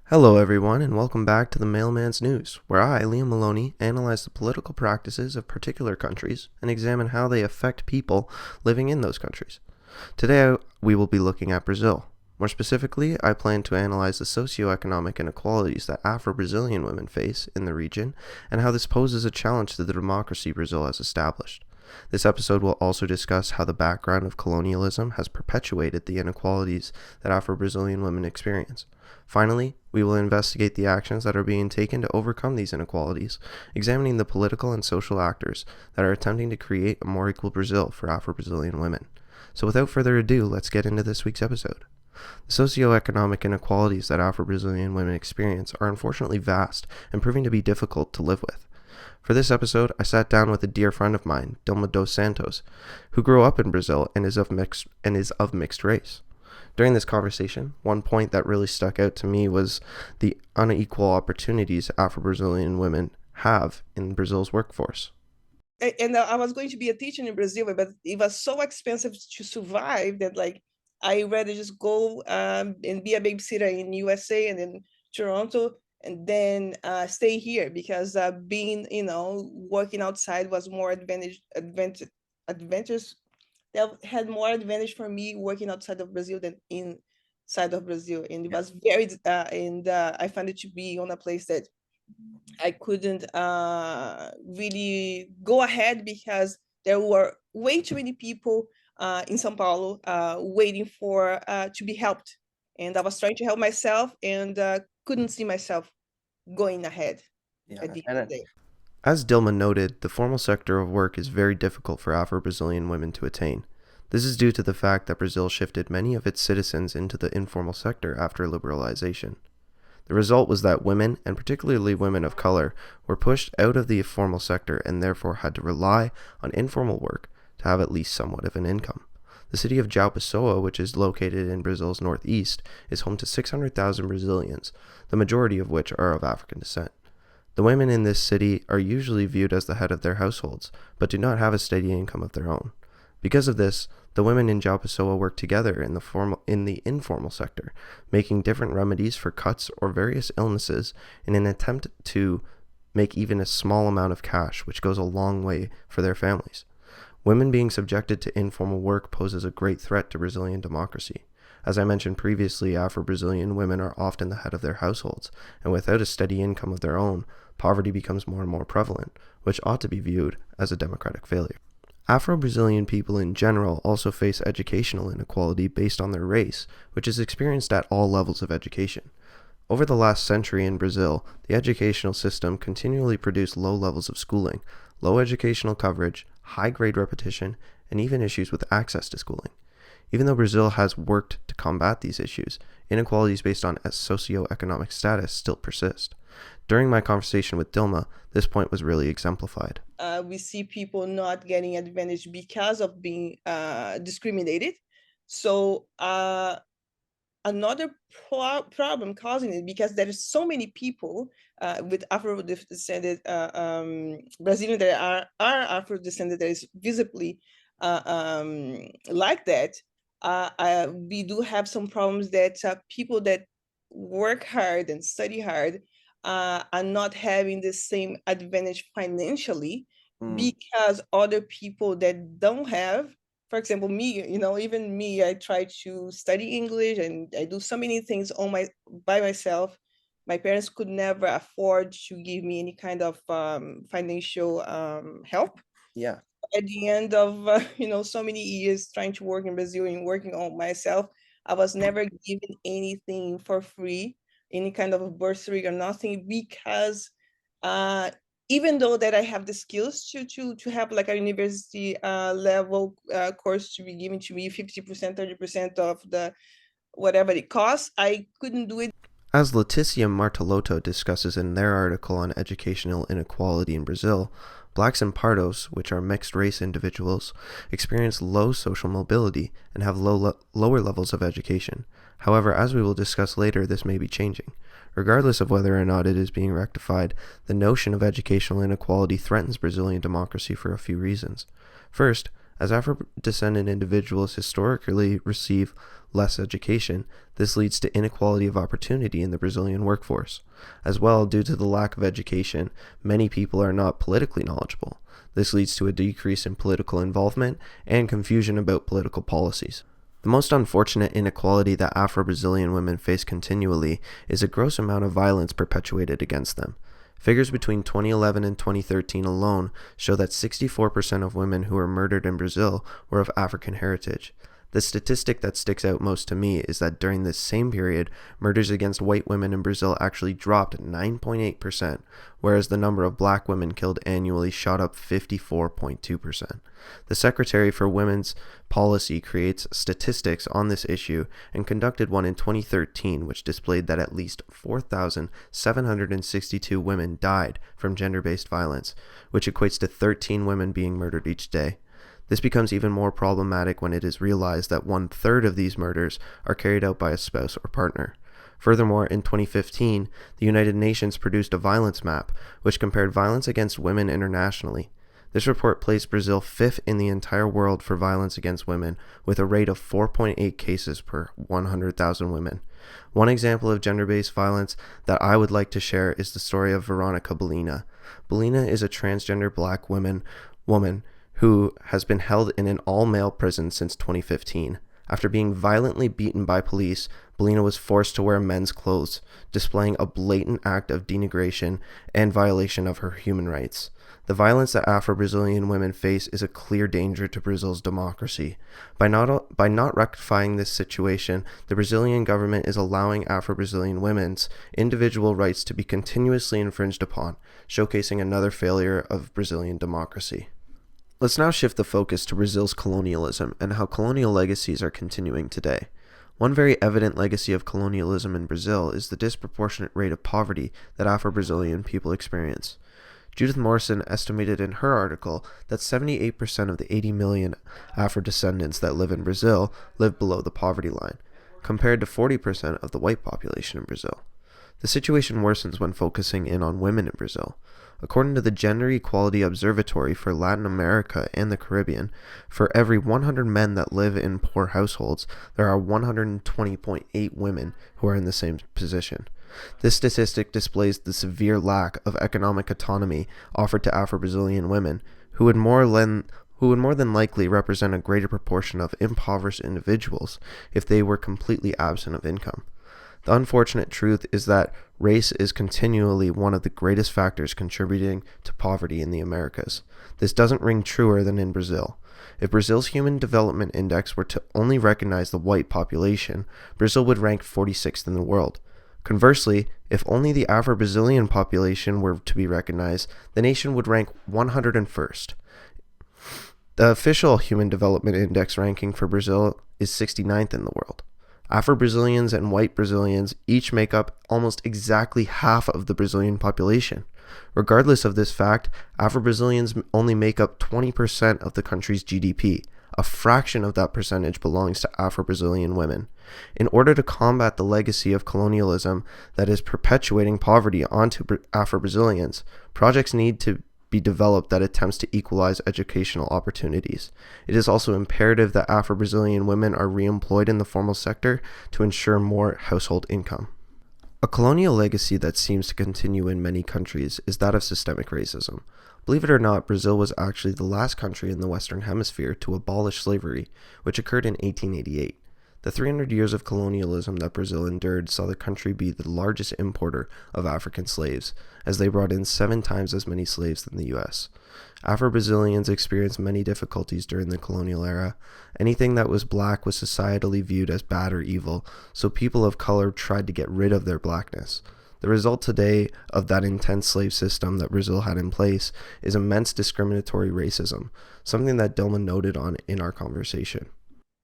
Hello, everyone, and welcome back to the Mailman's News, where I, Liam Maloney, analyze the political practices of particular countries and examine how they affect people living in those countries. Today, we will be looking at Brazil. More specifically, I plan to analyze the socioeconomic inequalities that Afro-Brazilian women face in the region and how this poses a challenge to the democracy Brazil has established. This episode will also discuss how the background of colonialism has perpetuated the inequalities that Afro-Brazilian women experience. Finally, we will investigate the actions that are being taken to overcome these inequalities, examining the political and social actors that are attempting to create a more equal Brazil for Afro-Brazilian women. So without further ado, let's get into this week's episode. The socioeconomic inequalities that Afro-Brazilian women experience are unfortunately vast and proving to be difficult to live with. For this episode, I sat down with a dear friend of mine, Dilma dos Santos, who grew up in Brazil and is of mixed race. During this conversation, one point that really stuck out to me was the unequal opportunities Afro-Brazilian women have in Brazil's workforce. And I was going to be a teacher in Brazil, but it was so expensive to survive that I rather just go and be a babysitter in USA and then Toronto and then stay here because being working outside was more advantage that had more advantage for me working outside of Brazil than inside of Brazil, and it was very and I found it to be on a place that I couldn't really go ahead because there were way too many people in São Paulo waiting for to be helped. And I was trying to help myself and couldn't see myself going ahead Yeah, at the end of and the day. as Dilma noted, the formal sector of work is very difficult for Afro-Brazilian women to attain. This is due to the fact that Brazil shifted many of its citizens into the informal sector after liberalization. The result was that women, and particularly women of color, were pushed out of the formal sector and therefore had to rely on informal work to have at least somewhat of an income. The city of João Pessoa, which is located in Brazil's northeast, is home to 600,000 Brazilians, the majority of which are of African descent. The women in this city are usually viewed as the head of their households, but do not have a steady income of their own. Because of this, the women in João Pessoa work together in the informal sector, making different remedies for cuts or various illnesses in an attempt to make even a small amount of cash, which goes a long way for their families. Women being subjected to informal work poses a great threat to Brazilian democracy. As I mentioned previously, Afro-Brazilian women are often the head of their households, and without a steady income of their own, poverty becomes more and more prevalent, which ought to be viewed as a democratic failure. Afro-Brazilian people in general also face educational inequality based on their race, which is experienced at all levels of education. Over the last century in Brazil, the educational system continually produced low levels of schooling, low educational coverage, high grade repetition, and even issues with access to schooling. Even though Brazil has worked to combat these issues, inequalities based on socioeconomic status still persist. During my conversation with Dilma, this point was really exemplified. We see people not getting advantage because of being discriminated. So another problem causing it because there is so many people with Afro-descended Brazilian that are Afro-descended that is visibly like that. We do have some problems that people that work hard and study hard are not having the same advantage financially because other people that don't have, for example, me, even me, I try to study English and I do so many things by myself. My parents could never afford to give me any kind of financial help. Yeah. At the end of so many years trying to work in Brazil and working on myself, I was never given anything for free, any kind of bursary or nothing, because uh, even though that I have the skills to have like a university level course to be given to me 50%, 30% of the whatever it costs, I couldn't do it. As Leticia Martelotto discusses in their article on educational inequality in Brazil, blacks and pardos, which are mixed race individuals, experience low social mobility and have lower levels of education. However, as we will discuss later, this may be changing. Regardless of whether or not it is being rectified, the notion of educational inequality threatens Brazilian democracy for a few reasons. First, As Afro-descendant individuals historically receive less education, this leads to inequality of opportunity in the Brazilian workforce. As well, due to the lack of education, many people are not politically knowledgeable. This leads to a decrease in political involvement and confusion about political policies. The most unfortunate inequality that Afro-Brazilian women face continually is a gross amount of violence perpetuated against them. Figures between 2011 and 2013 alone show that 64% of women who were murdered in Brazil were of African heritage. The statistic that sticks out most to me is that during this same period, murders against white women in Brazil actually dropped 9.8%, whereas the number of black women killed annually shot up 54.2%. The Secretary for Women's Policy creates statistics on this issue and conducted one in 2013, which displayed that at least 4,762 women died from gender-based violence, which equates to 13 women being murdered each day. This becomes even more problematic when it is realized that 1/3 of these murders are carried out by a spouse or partner. Furthermore, in 2015, the United Nations produced a violence map, which compared violence against women internationally. This report placed Brazil 5th in the entire world for violence against women, with a rate of 4.8 cases per 100,000 women. One example of gender-based violence that I would like to share is the story of Veronica Bolina. Bolina is a transgender black woman who has been held in an all-male prison since 2015. After being violently beaten by police, Bolina was forced to wear men's clothes, displaying a blatant act of denigration and violation of her human rights. The violence that Afro-Brazilian women face is a clear danger to Brazil's democracy. By not rectifying this situation, the Brazilian government is allowing Afro-Brazilian women's individual rights to be continuously infringed upon, showcasing another failure of Brazilian democracy. Let's now shift the focus to Brazil's colonialism and how colonial legacies are continuing today. One very evident legacy of colonialism in Brazil is the disproportionate rate of poverty that Afro-Brazilian people experience. Judith Morrison estimated in her article that 78% of the 80 million Afro-descendants that live in Brazil live below the poverty line, compared to 40% of the white population in Brazil. The situation worsens when focusing in on women in Brazil. According to the Gender Equality Observatory for Latin America and the Caribbean, for every 100 men that live in poor households, there are 120.8 women who are in the same position. This statistic displays the severe lack of economic autonomy offered to Afro-Brazilian women, who would more than likely represent a greater proportion of impoverished individuals if they were completely absent of income. The unfortunate truth is that race is continually one of the greatest factors contributing to poverty in the Americas. This doesn't ring truer than in Brazil. If Brazil's Human Development Index were to only recognize the white population, Brazil would rank 46th in the world. Conversely, if only the Afro-Brazilian population were to be recognized, the nation would rank 101st. The official Human Development Index ranking for Brazil is 69th in the world. Afro-Brazilians and white Brazilians each make up almost exactly half of the Brazilian population. Regardless of this fact, Afro-Brazilians only make up 20% of the country's GDP. A fraction of that percentage belongs to Afro-Brazilian women. In order to combat the legacy of colonialism that is perpetuating poverty onto Afro-Brazilians, projects need to be developed that attempts to equalize educational opportunities. It is also imperative that Afro-Brazilian women are reemployed in the formal sector to ensure more household income. A colonial legacy that seems to continue in many countries is that of systemic racism. Believe it or not, Brazil was actually the last country in the Western Hemisphere to abolish slavery, which occurred in 1888. The 300 years of colonialism that Brazil endured saw the country be the largest importer of African slaves, as they brought in 7 times as many slaves than the U.S. Afro-Brazilians experienced many difficulties during the colonial era. Anything that was black was societally viewed as bad or evil, so people of color tried to get rid of their blackness. The result today of that intense slave system that Brazil had in place is immense discriminatory racism, something that Dilma noted on in our conversation.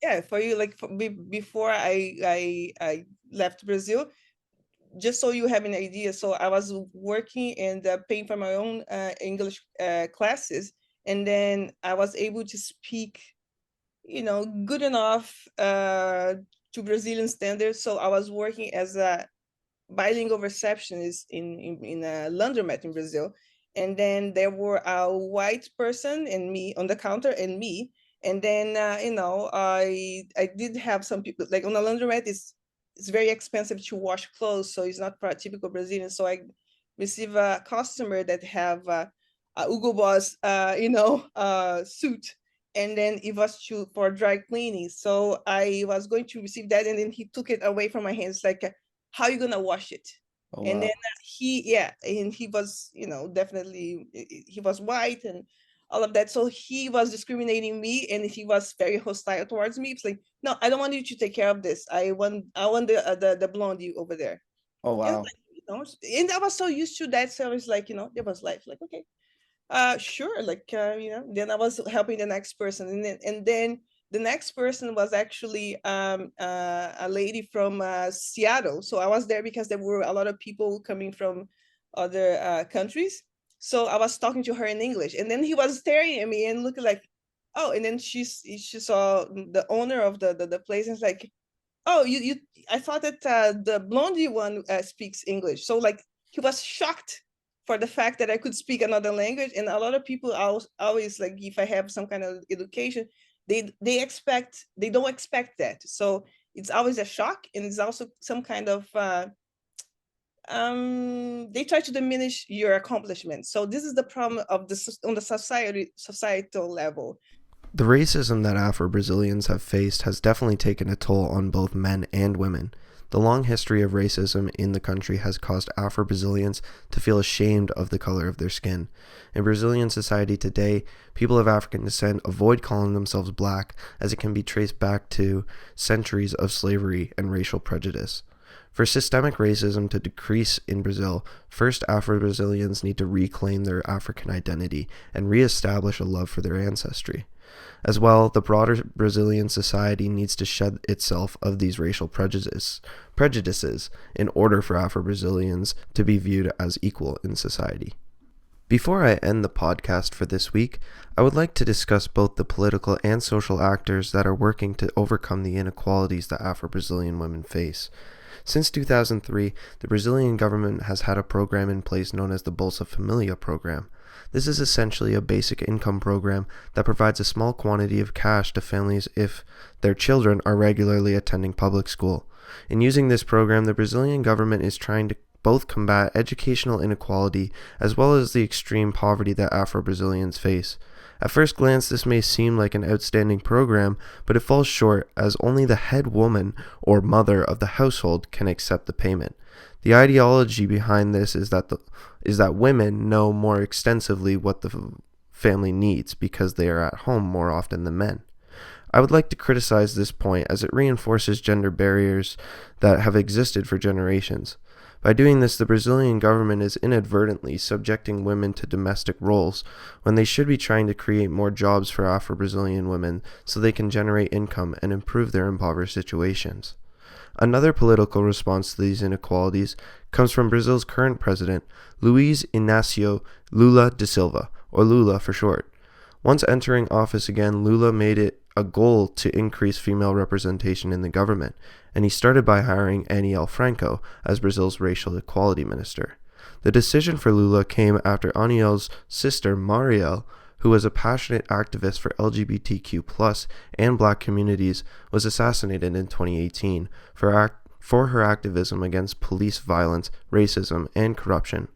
Yeah, for you, like before I left Brazil, just so you have an idea. So I was working and paying for my own English classes, and then I was able to speak, good enough to Brazilian standards. So I was working as a bilingual receptionist in a laundromat in Brazil, and then there were a white person and me on the counter and me, And then I did have some people like on a laundrette. It's very expensive to wash clothes, so it's not for a typical Brazilian. So I receive a customer that have a Hugo Boss suit, and then it was for dry cleaning. So I was going to receive that, and then he took it away from my hands, like, how are you gonna wash it? Oh And then wow. he was, definitely, he was white and all of that. So he was discriminating me, and he was very hostile towards me. It's like, no, I don't want you to take care of this. I want the blondie over there. Oh And wow. like, and I was so used to that. So I was like, there was life. Like, okay, sure. Like, then I was helping the next person, and then the next person was actually a lady from Seattle. So I was there because there were a lot of people coming from other countries. So I was talking to her in English, and then he was staring at me and looking like, oh. And then she saw the owner of the place, and it's like, oh, you I thought that the blondie one speaks English. So like he was shocked for the fact that I could speak another language. And a lot of people always like, if I have some kind of education, they don't expect that. So it's always a shock, and it's also some kind of they try to diminish your accomplishments. So this is the problem of this on the societal level. The racism that Afro-Brazilians have faced has definitely taken a toll on both men and women. The long history of racism in the country has caused Afro-Brazilians to feel ashamed of the color of their skin. In Brazilian society today, people of African descent avoid calling themselves black, as it can be traced back to centuries of slavery and racial prejudice. For systemic racism to decrease in Brazil, first Afro-Brazilians need to reclaim their African identity and re-establish a love for their ancestry. As well, the broader Brazilian society needs to shed itself of these racial prejudices in order for Afro-Brazilians to be viewed as equal in society. Before I end the podcast for this week, I would like to discuss both the political and social actors that are working to overcome the inequalities that Afro-Brazilian women face. Since 2003, the Brazilian government has had a program in place known as the Bolsa Familia program. This is essentially a basic income program that provides a small quantity of cash to families if their children are regularly attending public school. In using this program, the Brazilian government is trying to both combat educational inequality as well as the extreme poverty that Afro-Brazilians face. At first glance, this may seem like an outstanding program, but it falls short as only the head woman or mother of the household can accept the payment. The ideology behind this is that women know more extensively what the family needs because they are at home more often than men. I would like to criticize this point as it reinforces gender barriers that have existed for generations. By doing this, the Brazilian government is inadvertently subjecting women to domestic roles when they should be trying to create more jobs for Afro-Brazilian women so they can generate income and improve their impoverished situations. Another political response to these inequalities comes from Brazil's current president, Luiz Inácio Lula da Silva, or Lula for short. Once entering office again, Lula made it a goal to increase female representation in the government, and he started by hiring Aniel Franco as Brazil's racial equality minister. The decision for Lula came after Aniel's sister Marielle, who was a passionate activist for LGBTQ+ and black communities, was assassinated in 2018 for her activism against police violence, racism, and corruption.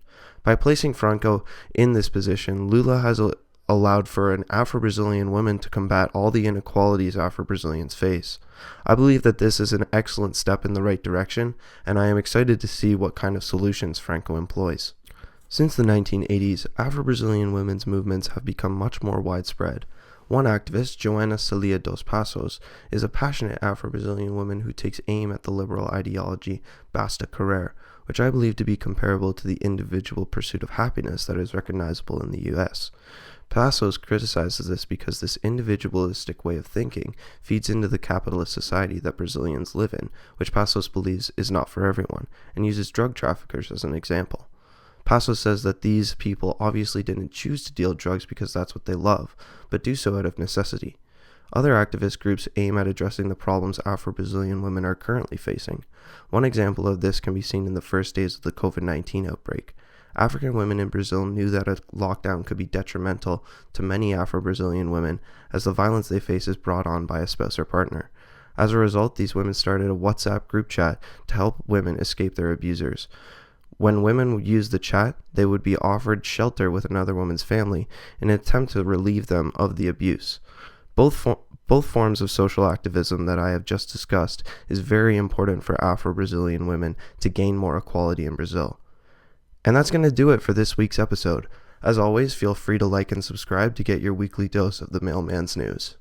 By placing Franco in this position, Lula has allowed for an Afro-Brazilian woman to combat all the inequalities Afro-Brazilians face. I believe that this is an excellent step in the right direction, and I am excited to see what kind of solutions Franco employs. Since the 1980s, Afro-Brazilian women's movements have become much more widespread. One activist, Joana Celia dos Passos, is a passionate Afro-Brazilian woman who takes aim at the liberal ideology Basta Querer, which I believe to be comparable to the individual pursuit of happiness that is recognizable in the U.S. Passos criticizes this because this individualistic way of thinking feeds into the capitalist society that Brazilians live in, which Passos believes is not for everyone, and uses drug traffickers as an example. Passos says that these people obviously didn't choose to deal drugs because that's what they love, but do so out of necessity. Other activist groups aim at addressing the problems Afro-Brazilian women are currently facing. One example of this can be seen in the first days of the COVID-19 outbreak. African women in Brazil knew that a lockdown could be detrimental to many Afro-Brazilian women, as the violence they face is brought on by a spouse or partner. As a result, these women started a WhatsApp group chat to help women escape their abusers. When women would use the chat, they would be offered shelter with another woman's family in an attempt to relieve them of the abuse. Both forms of social activism that I have just discussed is very important for Afro-Brazilian women to gain more equality in Brazil. And that's going to do it for this week's episode. As always, feel free to like and subscribe to get your weekly dose of the Mailman's news.